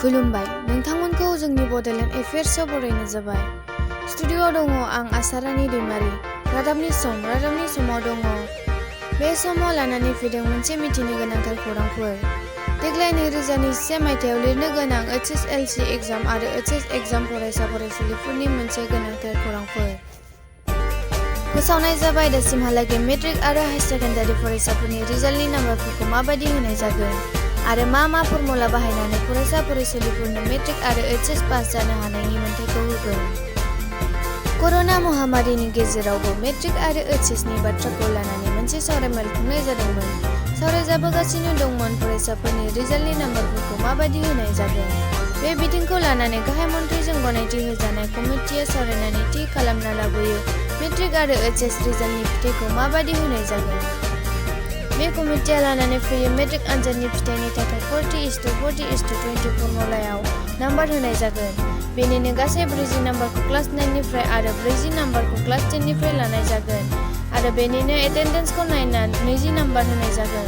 खुलुमबाय नोंथांमोनखौ जोंनि बड'लेण्ड एफेयार्सआव बरायनाय जाबाय। स्टुडिअ'आव दङ आं आसारानि दैमारि। रादाबनि समाव दङ। बे समाव लानानै फैदों मोनसे मिथिनो गोनांथार खौरांफोर। देग्लाय 2021 मायथाइयाव लिरनो गोनां HSLC एग्जाम आरो HS एग्जाम फरायसा-फरायसुलिफोरनि मोनसे गोनांथार खौरांफोर। फोसावनाय जाबाय दासिमहालागै मेट्रिक आरो हायार सेकेन्डारि फरायसाफोरनि रिजाल्टनि नाम्बारफोरखौ माबायदि होनाय जागोन आरो मा फर्मुला बाहायनानै फरायसा-फरायसुलिफोरनो मेट्रिक आरो HS पास जानो हानायनि मोन्थाइखौ होगोन। कर'ना महामारीनि गेजेरावबो मेट्रिक आरो HSनि बाथ्राखौ लानानै मोनसे सावरायमेल खुंनाय जादोंमोन। सावरायजाबोगासिनो दंमोन फरायसाफोरनि रिजाल्टनि नाम्बारफोरखौ माबायदि होनाय जागोन। बे बिथिंखौ लानानै गाहाय मन्थ्रिजों गनायथि होजानाय कमिटिया सावरायनानै थि खालामना लाबोयो मेट्रिक आरो HS रिजाल्टनि फिथाइखौ माबायदि होनाय जागोन। बे कमिटिया लानानै फैयो मेट्रिक आनजादनि फिथाइनि थाखाय 40:40:20 फर्मुलायाव नाम्बार होनाय जागोन। बेनिनो गासै 40 नाम्बारखौ क्लास 9 निफ्राय आरो 40 नाम्बारखौ क्लास 10 निफ्राय लानाय जागोन आरो बेनिनो एटेन्डेन्सखौ नायना 20 नाम्बार होनाय जागोन।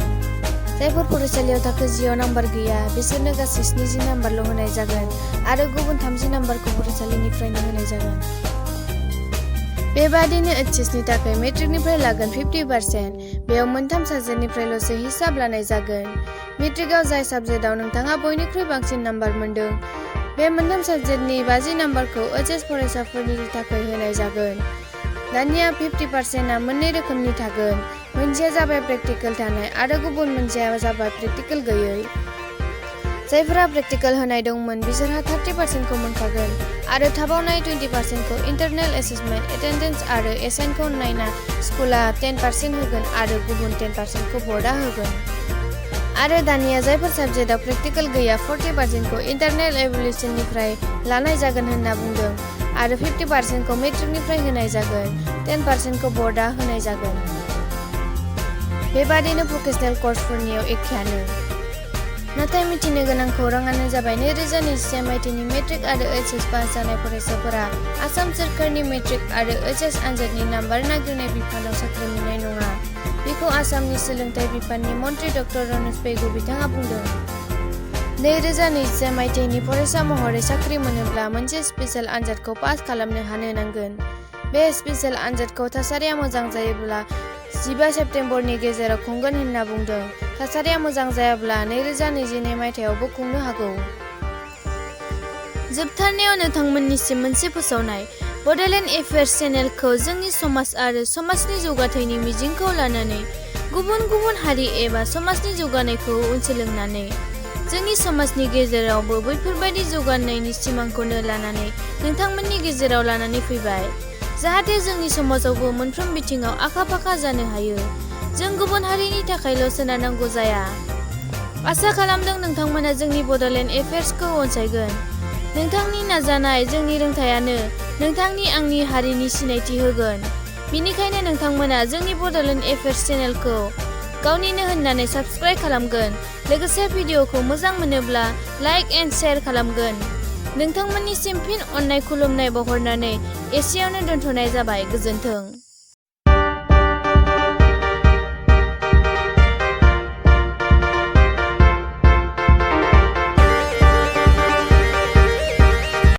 जायफोर फरायसालियाव थाखो 10 आव नाम्बार गैया बिसोरनो गासै 70 नाम्बारल' होनाय जागोन आरो गुबुन 30 नाम्बारखौ फरायसालिनिफ्रायनो होनाय जागोन। बेबादिनो HSनि थाखाय मेट्रिकनिफ्राय लागोन 50%। बेयाव मोनथाम साबजेक्टनिफ्रायल'सो हिसाब लानाय जागोन। मेट्रिकआव जाय साबजेक्टआव नोंथाङा बयनिख्रुइ बांसिन नाम्बार मोनदों बे मोनथाम साबजेक्टनि 50 नाम्बारखौ HS फरायसाफोरनि थाखाय होनाय जागोन। दानिया 50%आ मोननै रोखोमनि थागोन। मोनसेया जाबाय प्रेक्टिकेल थानाय आरो गुबुन मोनसेया जाबाय प्रेक्टिकेल गैयै। जायफोरा प्रेक्टिकेल होनाय दंमोन बिसोरहा 30%खौ मोनखागोन आरो थाबावनाय 20%खौ इन्टारनेल एसेसमेन्ट, एटेन्डेन्स आरो एसाइनखौ नायना स्कुला 10% होगोन आरो गुबुन 10%खौ बर्डआ होगोन। आरो दानिया जायफोर साबजेक्टआव प्रेक्टिकेल गैया 40%खौ इन्टारनेल इभ्यालुएसननिफ्राय लानाय जागोन होनना बुंदों आरो 50%खौ मेट्रिकनिफ्राय होनाय जागोन, 10%खौ बर्डआ होनाय जागोन। बेबादिनो भकेसनेल कर्सफोरनियाव एखेयानो। नाथाय मिथिनो गोनां खौराङानो जाबाय 2021 मायथाइनि मेट्रिक आरो HS पास जानाय फरायसाफोरा आसाम सोरखारनि मेट्रिक आरो HS आनजादनि नाम्बार नागिरनाय बिफानाव साख्रि मोननाय नङा। बेखौ आसामनि सोलोंथाइ बिफाननि मन्थ्रि डक्टर रनज पेगु बिथाङा बुंदों। 2021 मायथाइनि फरायसा महरै साख्रि मोनोब्ला मोनसे स्पेशेल आनजादखौ पास खालामनो हानो नांगोन। बे स्पेशेल आनजादखौ थासारिया मोजां जायोब्ला 15 सेप्तेम्बरनि गेजेराव खुंगोन होनना बुंदों। थासारिया मोजां जायाब्ला 2022 मायथाइयावबो खुंनो हागौ। जोबथारनायाव नोंथांमोननिसिम मोनसे फोसावनाय। बड'लेण्ड एफेयार्स चेनेलखौ जोंनि समाज आरो समाजनि जौगाथायनि मिजिंखौ लानानै गुबुन हारि एबा समाजनि जौगानायखौ सोलोंनानै जोंनि समाजनि गेजेरावबो बैफोरबायदि जौगानायनि सिमांखौनो लानानै नोंथांमोननि गेजेराव लानानै फैबाय। जाहाथे जोंनि समाजावबो मोनफ्रोम बिथिङाव आखा-फाखा जानो हायो। जों गुबुन हारिनि थाखायल' सोनारनांगौ जाया। आसा खालामदों नोंथांमोना जोंनि बड'लेण्ड एफेयार्सखौ अनसायगोन। नोंथांनि नाजानाय, जोंनि रोंथायानो नोंथांनि आंनि हारिनि सिनायथि होगोन। बेनिखायनो नोंथांमोना जोंनि बड'लेण्ड एफेयार्स चेनेलखौ गावनिनो होननानै साबस्क्राइब खालामगोन। लोगोसे भिडिअखौ मोजां मोनोब्ला लाइक एन्ड शेयार खालामगोन। नोंथांमोननिसिम फिन अननाय खुलुमनाय बावहरनानै एसेयावनो दोनथ'नाय जाबाय। गोजोन्थों।